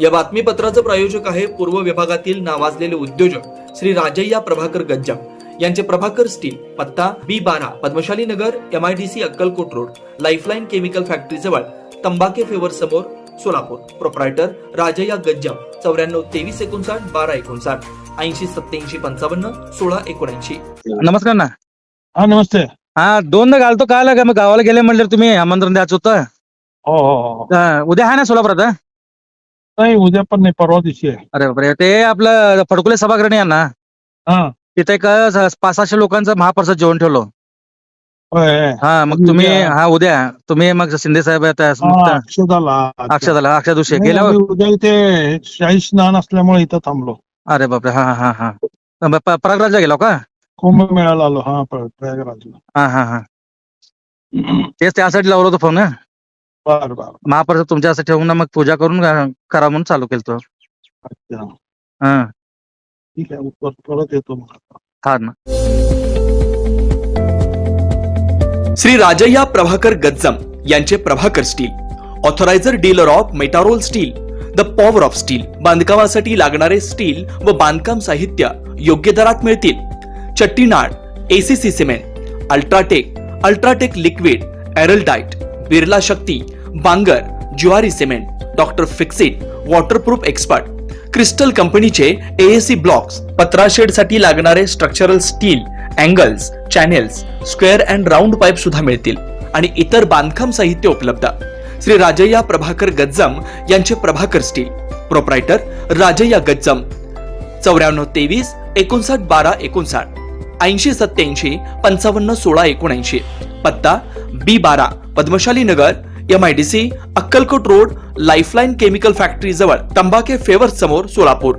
या बातमीपत्राचं प्रायोजक आहे पूर्व विभागातील नावाजलेले उद्योजक श्री राजय्या प्रभाकर गज्जाम यांचे प्रभाकर स्टील, पत्ता B12 पद्मशाली नगर, MIDC Akkalkot road, lifeline chemical factory जवळ, तंबाके फेवर समोर, सोलापूर. प्रोप्रायटर राजय्या गज्जाम 94 23 59 12 59 80 87 55 16 79. नमस्कार ना. हा नमस्ते. हा दोनदा घालतो काय का मग गावाला गेले म्हणलं तुम्ही आमंत्रण द्यायचं होतं. हो हो उद्या आहे ना सोलापुरात? नाही उद्या पण नाही, परवा दिवशी आहे. अरे बापरे, ते आपलं फडकुले सभागृह आहे ना, हा तिथे एक 500-600 लोकांचं महाप्रसाद जेवण ठेवलो. होय. हा मग तुम्ही उद्या तुम्ही मग शिंदे साहेब अक्षदाला दिवशी गेल्यावर. उद्या इथे शाही स्नान असल्यामुळे इथं थांबलो. अरे बापरे, हा हा हा प्रयागराजला गेलो का? कुंभमेळ्याला आलो. हा प्रयागराजला. हा तेच त्यासाठी लावलं होतं फोन. बर बर. महाप्रसाद तुमच्यासाठी ठेवून मग पूजा करून करा म्हणून चालू केलं. अच्छा हा ठीक आहे, परत येतो मग. हा ना. श्री राजय्या प्रभाकर गज्जाम यांचे Prabhakar steel, authorised dealer of Metarol steel, the power of steel. बांधकामासाठी लागणारे स्टील व बांधकाम साहित्य योग्य दरात मिळतील. Chettinad, ACC cement, UltraTech liquid, Araldite, Birla Shakti, Bangur, Zuari cement, doctor Fixit, waterproof expert, Crystal कंपनीचे AAC ब्लॉक्स, पत्राशेड साठी लागणारे structural steel, angles, channels, square and round pipe सुद्धा मिळतील आणि इतर बांधकाम साहित्य उपलब्ध. श्री राजय्या प्रभाकर गज्जाम यांचे प्रभाकर स्टील. प्रोप्रायटर राजय्या गज्जाम 94 23 59 12 59 80 87 55 16 79. पत्ता B12 पद्मशाली नगर, MIDC Akkalkot road, lifeline chemical factory जवळ, तंबाके फेवर समोर, सोलापूर.